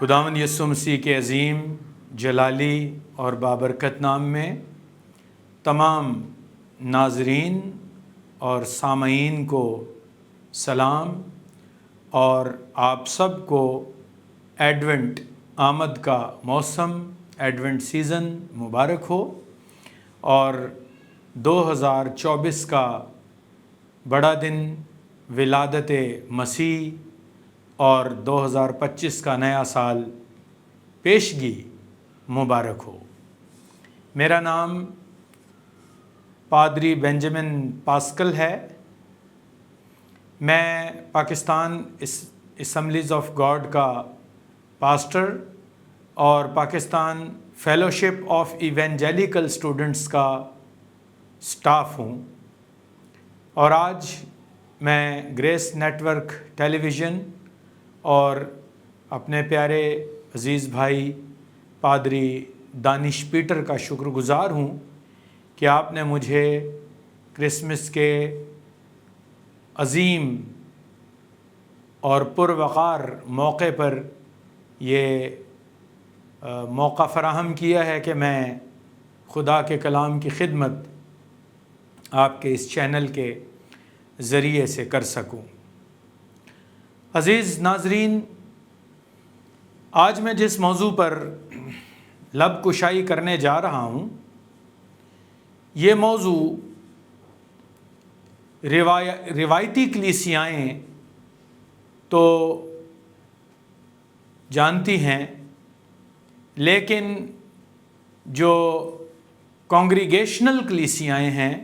خداوند یسوع مسیح کے عظیم جلالی اور بابرکت نام میں تمام ناظرین اور سامعین کو سلام، اور آپ سب کو ایڈونٹ آمد کا موسم، ایڈونٹ سیزن مبارک ہو، اور 2024 کا بڑا دن ولادت مسیح اور 2025 کا نیا سال پیشگی مبارک ہو۔ میرا نام پادری بینجامن پاسکل ہے۔ میں پاکستان اسمبلیز آف گاڈ کا پاسٹر اور پاکستان فیلوشپ آف ایونجیلیکل اسٹوڈنٹس کا سٹاف ہوں، اور آج میں گریس نیٹ ورک ٹیلی ویژن اور اپنے پیارے عزیز بھائی پادری دانش پیٹر کا شکر گزار ہوں کہ آپ نے مجھے کرسمس کے عظیم اور پروقار موقع پر یہ موقع فراہم کیا ہے کہ میں خدا کے کلام کی خدمت آپ کے اس چینل کے ذریعے سے کر سکوں۔ عزیز ناظرین، آج میں جس موضوع پر لب کشائی کرنے جا رہا ہوں، یہ موضوع روایتی کلیسیائیں تو جانتی ہیں، لیکن جو کانگریگیشنل کلیسیائیں ہیں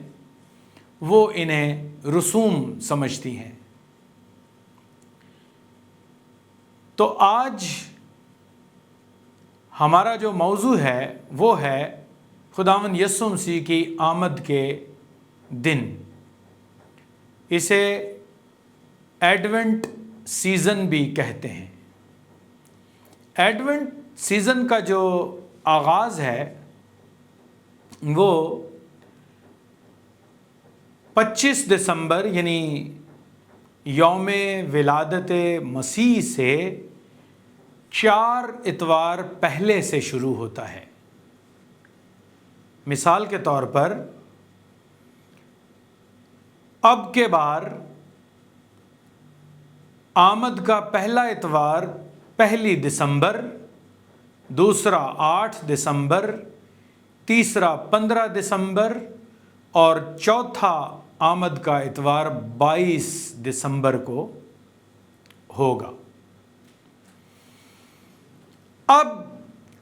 وہ انہیں رسوم سمجھتی ہیں۔ تو آج ہمارا جو موضوع ہے وہ ہے خداوند یسوع مسیح کی آمد کے دن۔ اسے ایڈونٹ سیزن بھی کہتے ہیں۔ ایڈونٹ سیزن کا جو آغاز ہے وہ 25 دسمبر یعنی یوم ولادت مسیح سے 4 اتوار پہلے سے شروع ہوتا ہے۔ مثال کے طور پر اب کے بار آمد کا پہلا اتوار 1 دسمبر، دوسرا 8 دسمبر، تیسرا 15 دسمبر اور چوتھا آمد کا اتوار 22 دسمبر کو ہوگا۔ اب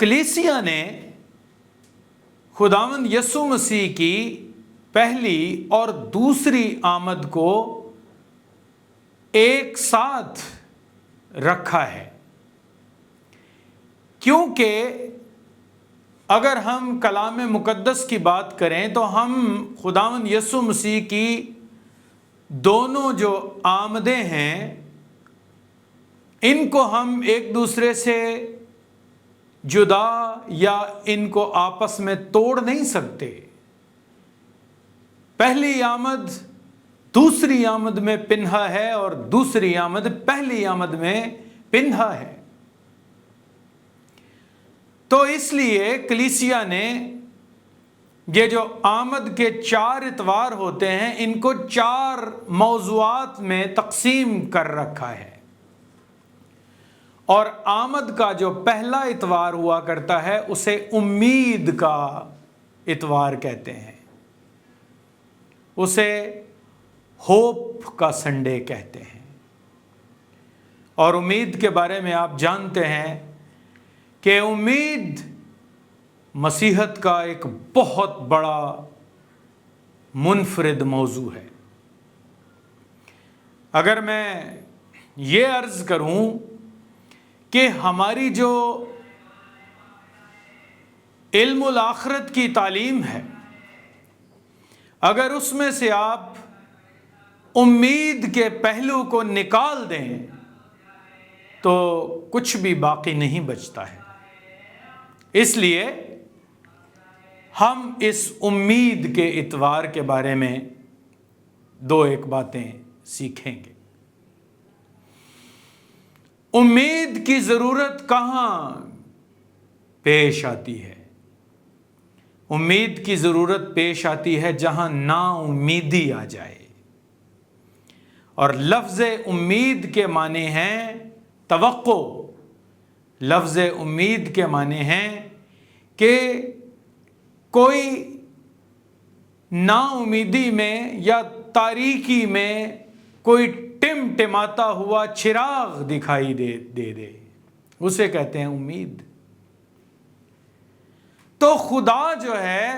کلیسیا نے خداوند یسوع مسیح کی پہلی اور دوسری آمد کو ایک ساتھ رکھا ہے، کیونکہ اگر ہم کلام مقدس کی بات کریں تو ہم خداوند یسوع مسیح کی دونوں جو آمدیں ہیں ان کو ہم ایک دوسرے سے جدا یا ان کو آپس میں توڑ نہیں سکتے۔ پہلی آمد دوسری آمد میں پنہا ہے اور دوسری آمد پہلی آمد میں پنہا ہے۔ تو اس لیے کلیسیا نے یہ جو آمد کے 4 اتوار ہوتے ہیں ان کو 4 موضوعات میں تقسیم کر رکھا ہے، اور آمد کا جو پہلا اتوار ہوا کرتا ہے اسے امید کا اتوار کہتے ہیں، اسے ہوپ کا سنڈے کہتے ہیں۔ اور امید کے بارے میں آپ جانتے ہیں کہ امید مسیحت کا ایک بہت بڑا منفرد موضوع ہے۔ اگر میں یہ عرض کروں کہ ہماری جو علم الآخرت کی تعلیم ہے، اگر اس میں سے آپ امید کے پہلو کو نکال دیں تو کچھ بھی باقی نہیں بچتا ہے۔ اس لیے ہم اس امید کے اتوار کے بارے میں 2 باتیں سیکھیں گے۔ امید کی ضرورت کہاں پیش آتی ہے؟ امید کی ضرورت پیش آتی ہے جہاں نا امیدی آ جائے. اور لفظ امید کے معنی ہیں توقع. لفظ امید کے معنی ہیں کہ کوئی نا امیدی میں یا تاریکی میں کوئی ٹمٹماتا ہوا چراغ دکھائی دے اسے کہتے ہیں امید. تو خدا جو ہے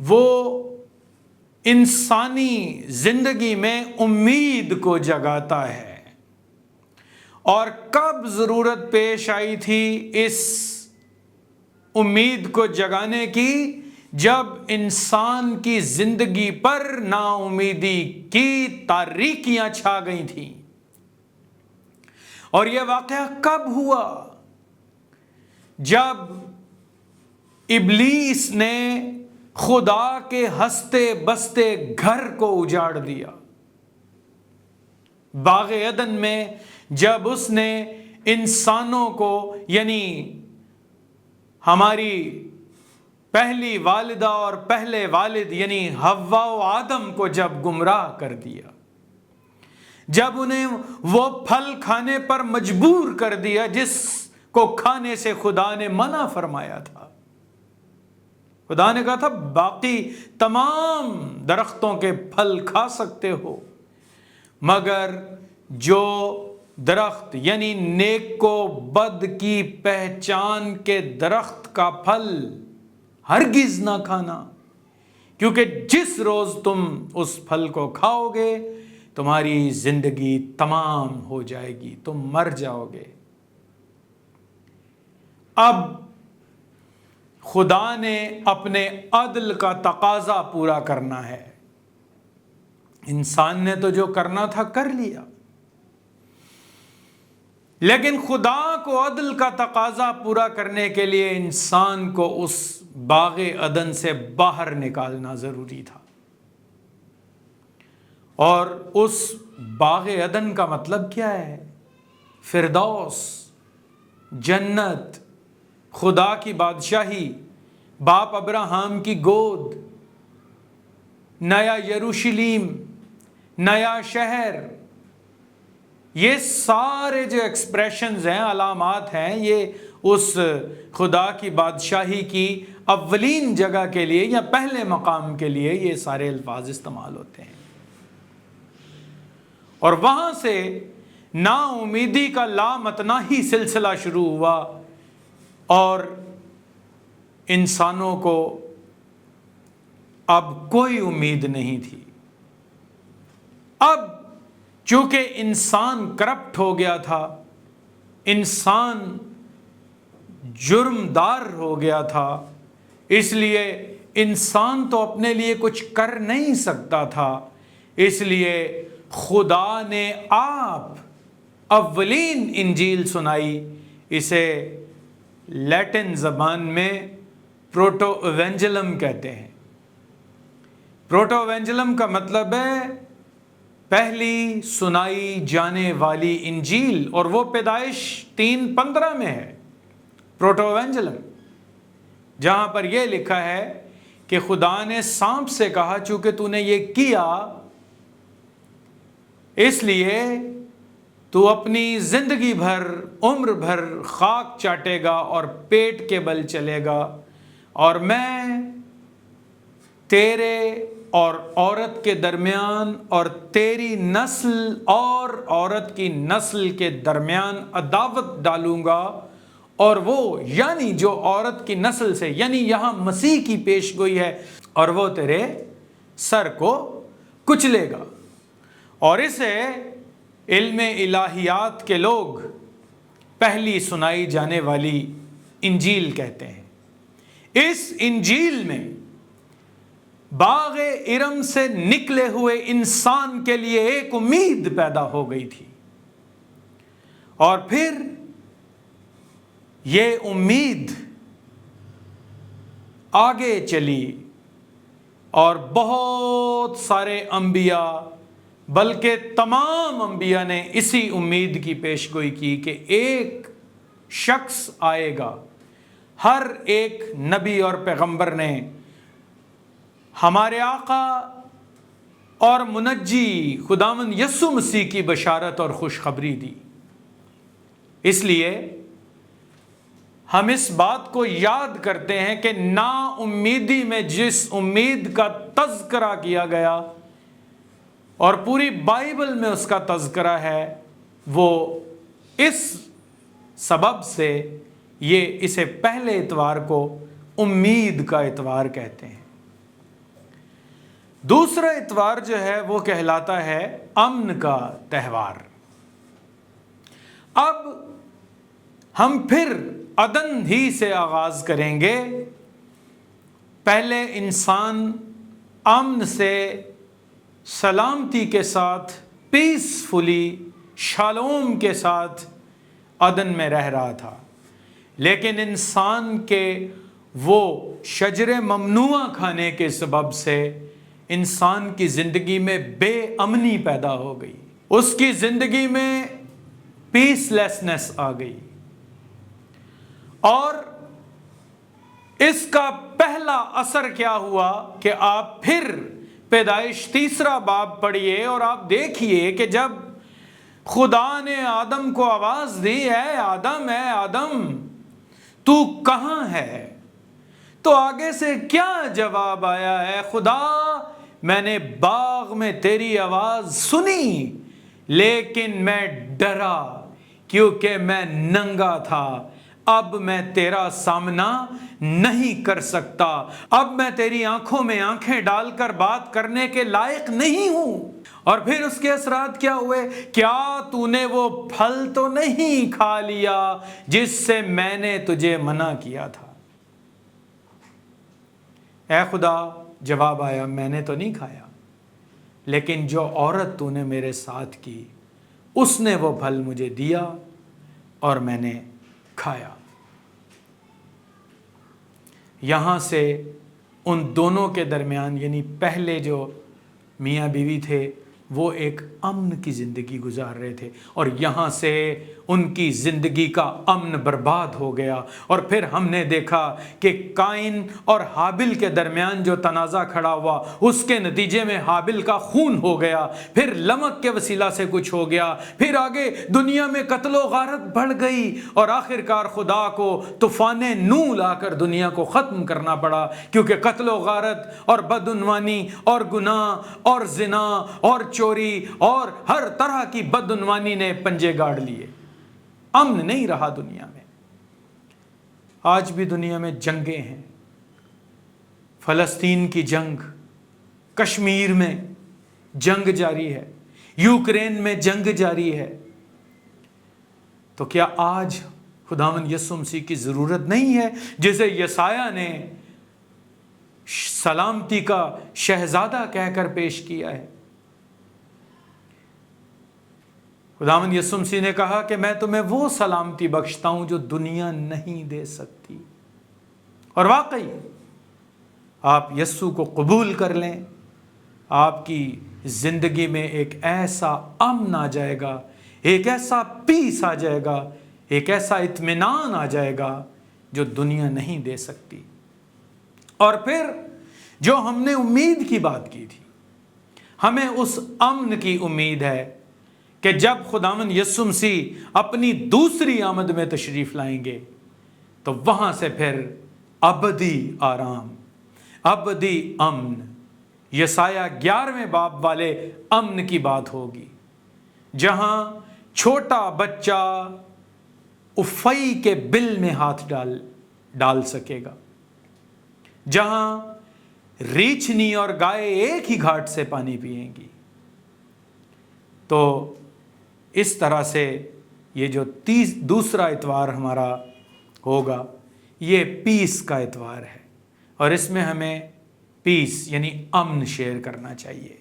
وہ انسانی زندگی میں امید کو جگاتا ہے. اور کب ضرورت پیش آئی تھی اس امید کو جگانے کی؟ جب انسان کی زندگی پر نا امیدی کی تاریکیاں چھا گئی تھیں. اور یہ واقعہ کب ہوا؟ جب ابلیس نے خدا کے ہنستے بستے گھر کو اجاڑ دیا. باغ عدن میں جب اس نے انسانوں کو یعنی ہماری پہلی والدہ اور پہلے والد یعنی حوا و آدم کو جب گمراہ کر دیا، جب انہیں وہ پھل کھانے پر مجبور کر دیا جس کو کھانے سے خدا نے منع فرمایا تھا. خدا نے کہا تھا باقی تمام درختوں کے پھل کھا سکتے ہو، مگر جو درخت یعنی نیک و بد کی پہچان کے درخت کا پھل ہرگز نہ کھانا، کیونکہ جس روز تم اس پھل کو کھاؤ گے تمہاری زندگی تمام ہو جائے گی، تم مر جاؤ گے. اب خدا نے اپنے عدل کا تقاضا پورا کرنا ہے. انسان نے تو جو کرنا تھا کر لیا، لیکن خدا کو عدل کا تقاضا پورا کرنے کے لیے انسان کو اس باغ عدن سے باہر نکالنا ضروری تھا. اور اس باغ عدن کا مطلب کیا ہے؟ فردوس، جنت، خدا کی بادشاہی، باپ ابراہیم کی گود، نیا یروشلم، نیا شہر. یہ سارے جو ایکسپریشنز ہیں، علامات ہیں، یہ اس خدا کی بادشاہی کی اولین جگہ کے لیے یا پہلے مقام کے لیے یہ سارے الفاظ استعمال ہوتے ہیں. اور وہاں سے نا امیدی کا لامتناہی سلسلہ شروع ہوا اور انسانوں کو اب کوئی امید نہیں تھی. اب چونکہ انسان کرپٹ ہو گیا تھا، انسان جرمدار ہو گیا تھا، اس لیے انسان تو اپنے لیے کچھ کر نہیں سکتا تھا. اس لیے خدا نے آپ اولین انجیل سنائی. اسے لیٹن زبان میں پروٹو ایونجلم کہتے ہیں. پروٹو ایونجلم کا مطلب ہے پہلی سنائی جانے والی انجیل، اور وہ پیدائش 3:15 میں ہے. پروٹو ایونجلم جہاں پر یہ لکھا ہے کہ خدا نے سانپ سے کہا چونکہ تو نے یہ کیا اس لیے تو اپنی زندگی بھر عمر بھر خاک چاٹے گا اور پیٹ کے بل چلے گا، اور میں تیرے اور عورت کے درمیان اور تیری نسل اور عورت کی نسل کے درمیان عداوت ڈالوں گا، اور وہ یعنی جو عورت کی نسل سے یعنی یہاں مسیح کی پیش گوئی ہے، اور وہ تیرے سر کو کچلے گا. اور اسے علم الہیات کے لوگ پہلی سنائی جانے والی انجیل کہتے ہیں. اس انجیل میں باغ ارم سے نکلے ہوئے انسان کے لیے ایک امید پیدا ہو گئی تھی، اور پھر یہ امید آگے چلی اور بہت سارے انبیاء بلکہ تمام انبیاء نے اسی امید کی پیشگوئی کی کہ ایک شخص آئے گا. ہر ایک نبی اور پیغمبر نے ہمارے آقا اور منجی خداوند یسوع مسیح کی بشارت اور خوشخبری دی. اس لیے ہم اس بات کو یاد کرتے ہیں کہ نا امیدی میں جس امید کا تذکرہ کیا گیا اور پوری بائبل میں اس کا تذکرہ ہے، وہ اس سبب سے اسے پہلے اتوار کو امید کا اتوار کہتے ہیں. دوسرا اتوار جو ہے وہ کہلاتا ہے امن کا تہوار. اب ہم پھر عدن ہی سے آغاز کریں گے. پہلے انسان امن سے، سلامتی کے ساتھ، پیسفلی، شالوم کے ساتھ عدن میں رہ رہا تھا، لیکن انسان کے وہ شجر ممنوع کھانے کے سبب سے انسان کی زندگی میں بے امنی پیدا ہو گئی، اس کی زندگی میں پیس لیسنس آ گئی. اور اس کا پہلا اثر کیا ہوا کہ آپ پھر پیدائش 3 باب پڑھیے اور آپ دیکھیے کہ جب خدا نے آدم کو آواز دی، اے آدم تو کہاں ہے، تو آگے سے کیا جواب آیا ہے؟ خدا، میں نے باغ میں تیری آواز سنی لیکن میں ڈرا کیونکہ میں ننگا تھا. اب میں تیرا سامنا نہیں کر سکتا، اب میں تیری آنکھوں میں آنکھیں ڈال کر بات کرنے کے لائق نہیں ہوں. اور پھر اس کے اثرات کیا ہوئے؟ کیا تو نے وہ پھل تو نہیں کھا لیا جس سے میں نے تجھے منع کیا تھا؟ اے خدا، جواب آیا، میں نے تو نہیں کھایا، لیکن جو عورت تو نے میرے ساتھ کی اس نے وہ پھل مجھے دیا اور میں نے کھایا. یہاں سے ان دونوں کے درمیان، یعنی پہلے جو میاں بیوی تھے وہ ایک امن کی زندگی گزار رہے تھے، اور یہاں سے ان کی زندگی کا امن برباد ہو گیا. اور پھر ہم نے دیکھا کہ قائن اور حابل کے درمیان جو تنازع کھڑا ہوا، اس کے نتیجے میں حابل کا خون ہو گیا، پھر لمک کے وسیلہ سے کچھ ہو گیا، پھر آگے دنیا میں قتل و غارت بڑھ گئی، اور آخرکار خدا کو طوفان نوح لا کر دنیا کو ختم کرنا پڑا، کیونکہ قتل و غارت اور بدعنوانی اور گناہ اور زنا اور چوری اور ہر طرح کی بدعنوانی نے پنجے گاڑ لیے. امن نہیں رہا دنیا میں. آج بھی دنیا میں جنگیں ہیں، فلسطین کی جنگ، کشمیر میں جنگ جاری ہے، یوکرین میں جنگ جاری ہے. تو کیا آج خداوند یسوع مسیح کی ضرورت نہیں ہے جسے یسایہ نے سلامتی کا شہزادہ کہہ کر پیش کیا ہے؟ خداوند یسوع مسیح نے کہا کہ میں تمہیں وہ سلامتی بخشتا ہوں جو دنیا نہیں دے سکتی. اور واقعی آپ یسوع کو قبول کر لیں، آپ کی زندگی میں ایک ایسا امن آ جائے گا، ایک ایسا پیس آ جائے گا، ایک ایسا اطمینان آ جائے گا جو دنیا نہیں دے سکتی. اور پھر جو ہم نے امید کی بات کی تھی، ہمیں اس امن کی امید ہے کہ جب خداوند یسوع مسیح اپنی دوسری آمد میں تشریف لائیں گے تو وہاں سے پھر ابدی آرام، ابدی امن، یسایہ 11ویں باب والے امن کی بات ہوگی، جہاں چھوٹا بچہ افئی کے بل میں ہاتھ ڈال سکے گا، جہاں ریچھنی اور گائے ایک ہی گھاٹ سے پانی پئیں گی. تو اس طرح سے یہ جو دوسرا اتوار ہمارا ہوگا یہ پیس کا اتوار ہے، اور اس میں ہمیں پیس یعنی امن شیئر کرنا چاہیے.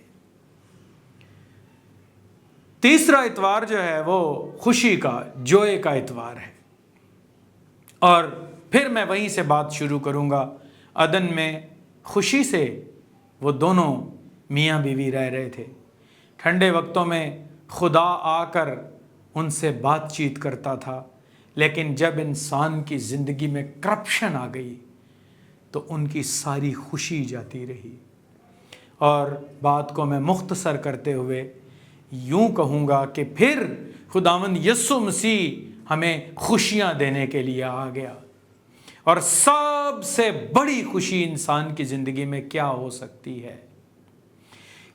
تیسرا اتوار جو ہے وہ خوشی کا، جوئے کا اتوار ہے. اور پھر میں وہیں سے بات شروع کروں گا. عدن میں خوشی سے وہ دونوں میاں بیوی رہ رہے تھے، ٹھنڈے وقتوں میں خدا آ کر ان سے بات چیت کرتا تھا، لیکن جب انسان کی زندگی میں کرپشن آ گئی تو ان کی ساری خوشی جاتی رہی۔ اور بات کو میں مختصر کرتے ہوئے یوں کہوں گا کہ پھر خداوند یسوع مسیح ہمیں خوشیاں دینے کے لیے آ گیا، اور سب سے بڑی خوشی انسان کی زندگی میں کیا ہو سکتی ہے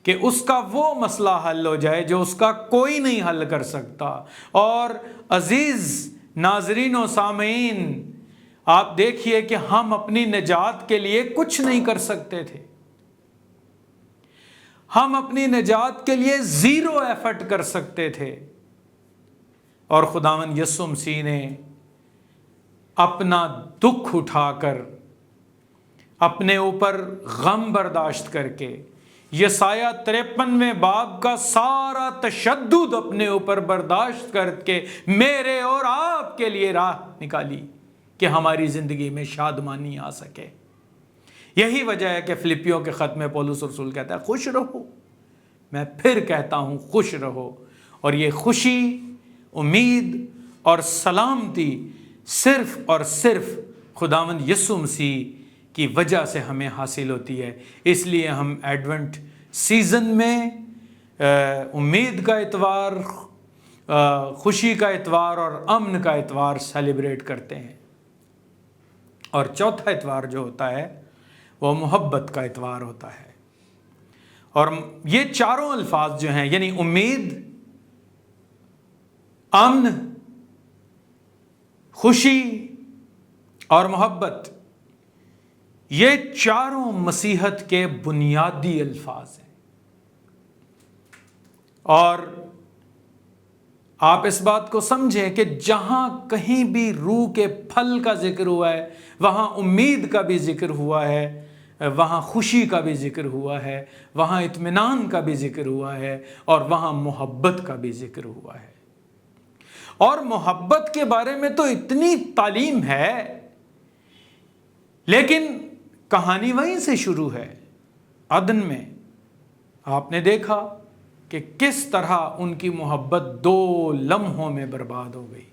کہ اس کا وہ مسئلہ حل ہو جائے جو اس کا کوئی نہیں حل کر سکتا۔ اور عزیز ناظرین و سامعین، آپ دیکھیے کہ ہم اپنی نجات کے لیے کچھ نہیں کر سکتے تھے، ہم اپنی نجات کے لیے زیرو ایفرٹ کر سکتے تھے، اور خداوند یسوع مسیح نے اپنا دکھ اٹھا کر، اپنے اوپر غم برداشت کر کے، یسایہ 53ویں باب کا سارا تشدد اپنے اوپر برداشت کر کے میرے اور آپ کے لیے راہ نکالی کہ ہماری زندگی میں شادمانی آ سکے۔ یہی وجہ ہے کہ فلپیوں کے خط میں پولس رسول کہتا ہے خوش رہو، میں پھر کہتا ہوں خوش رہو۔ اور یہ خوشی، امید اور سلامتی صرف اور صرف خداوند یسوع مسیح کی وجہ سے ہمیں حاصل ہوتی ہے۔ اس لیے ہم ایڈونٹ سیزن میں امید کا اتوار، خوشی کا اتوار اور امن کا اتوار سیلیبریٹ کرتے ہیں۔ اور چوتھا اتوار جو ہوتا ہے وہ محبت کا اتوار ہوتا ہے۔ اور یہ چاروں الفاظ جو ہیں، یعنی امید، امن، خوشی اور محبت، یہ چاروں مسیحت کے بنیادی الفاظ ہیں۔ اور آپ اس بات کو سمجھیں کہ جہاں کہیں بھی روح کے پھل کا ذکر ہوا ہے وہاں امید کا بھی ذکر ہوا ہے، وہاں خوشی کا بھی ذکر ہوا ہے، وہاں اطمینان کا بھی ذکر ہوا ہے، اور وہاں محبت کا بھی ذکر ہوا ہے۔ اور محبت کے بارے میں تو اتنی تعلیم ہے، لیکن کہانی وہیں سے شروع ہے، عدن میں۔ آپ نے دیکھا کہ کس طرح ان کی محبت 2 لمحوں میں برباد ہو گئی۔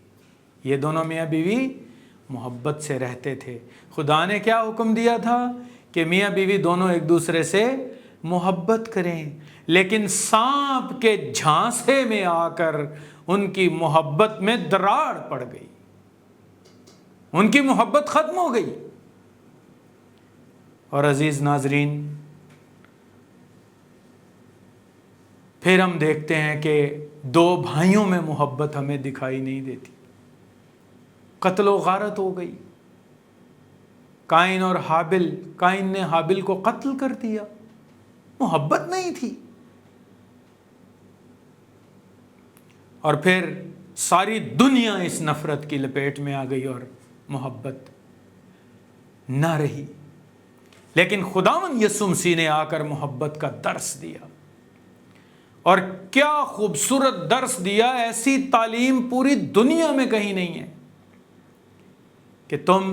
یہ دونوں میاں بیوی محبت سے رہتے تھے۔ خدا نے کیا حکم دیا تھا کہ میاں بیوی دونوں ایک دوسرے سے محبت کریں، لیکن سانپ کے جھانسے میں آ کر ان کی محبت میں دراڑ پڑ گئی، ان کی محبت ختم ہو گئی۔ اور عزیز ناظرین، پھر ہم دیکھتے ہیں کہ 2 بھائیوں میں محبت ہمیں دکھائی نہیں دیتی، قتل و غارت ہو گئی۔ قائن اور حابل، قائن نے حابل کو قتل کر دیا، محبت نہیں تھی۔ اور پھر ساری دنیا اس نفرت کی لپیٹ میں آ گئی اور محبت نہ رہی۔ لیکن خداوند یسوع مسیح نے آ کر محبت کا درس دیا، اور کیا خوبصورت درس دیا! ایسی تعلیم پوری دنیا میں کہیں نہیں ہے کہ تم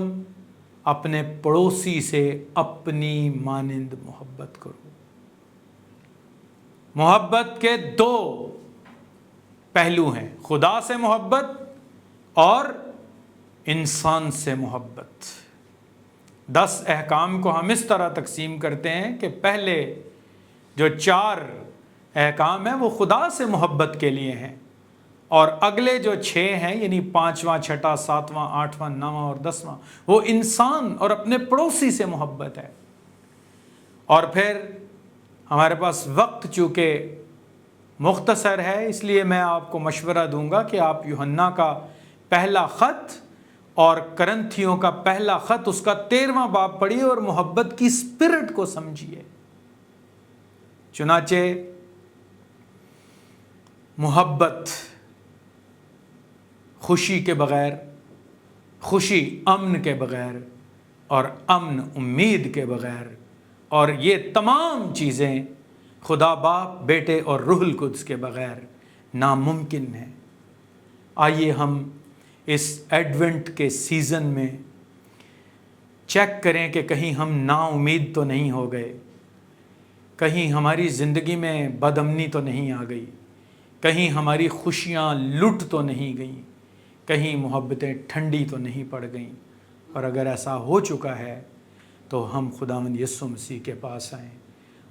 اپنے پڑوسی سے اپنی مانند محبت کرو۔ محبت کے 2 پہلو ہیں، خدا سے محبت اور انسان سے محبت۔ 10 احکام کو ہم اس طرح تقسیم کرتے ہیں کہ پہلے جو 4 احکام ہیں وہ خدا سے محبت کے لیے ہیں، اور اگلے جو 6 ہیں یعنی 5واں، 6واں، 7واں، 8واں، 9واں اور 10واں وہ انسان اور اپنے پڑوسی سے محبت ہے۔ اور پھر ہمارے پاس وقت چونکہ مختصر ہے، اس لیے میں آپ کو مشورہ دوں گا کہ آپ یوحنا کا پہلا خط اور کرنتھیوں کا پہلا خط اس کا 13واں باب پڑھیے اور محبت کی اسپرٹ کو سمجھیے۔ چنانچہ محبت خوشی کے بغیر، خوشی امن کے بغیر، اور امن امید کے بغیر، اور یہ تمام چیزیں خدا باپ، بیٹے اور روح القدس کے بغیر ناممکن ہیں۔ آئیے ہم اس ایڈونٹ کے سیزن میں چیک کریں کہ کہیں ہم نا امید تو نہیں ہو گئے، کہیں ہماری زندگی میں بد امنی تو نہیں آ گئی، کہیں ہماری خوشیاں لٹ تو نہیں گئیں، کہیں محبتیں ٹھنڈی تو نہیں پڑ گئیں، اور اگر ایسا ہو چکا ہے تو ہم خداوند یسوع مسیح کے پاس آئیں،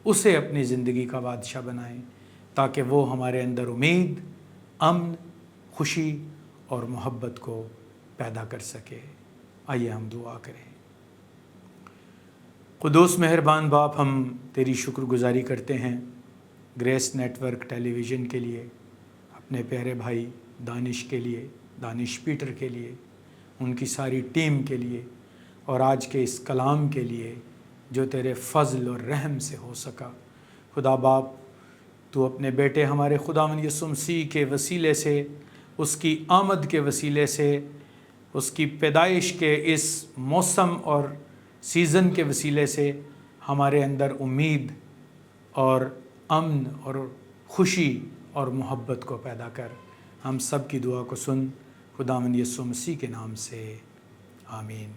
اسے اپنی زندگی کا بادشاہ بنائیں، تاکہ وہ ہمارے اندر امید، امن، خوشی اور محبت کو پیدا کر سکے۔ آئیے ہم دعا کریں۔ قدوس مہربان باپ، ہم تیری شکر گزاری کرتے ہیں گریس نیٹ ورک ٹیلی ویژن کے لیے، اپنے پیارے بھائی دانش کے لیے، دانش پیٹر کے لیے، ان کی ساری ٹیم کے لیے، اور آج کے اس کلام کے لیے جو تیرے فضل اور رحم سے ہو سکا۔ خدا باپ، تو اپنے بیٹے ہمارے خداوند یسوع مسیح کے وسیلے سے، اس کی آمد کے وسیلے سے، اس کی پیدائش کے اس موسم اور سیزن کے وسیلے سے ہمارے اندر امید اور امن اور خوشی اور محبت کو پیدا کر۔ ہم سب کی دعا کو سن، خداوند یسوع مسیح کے نام سے، آمین۔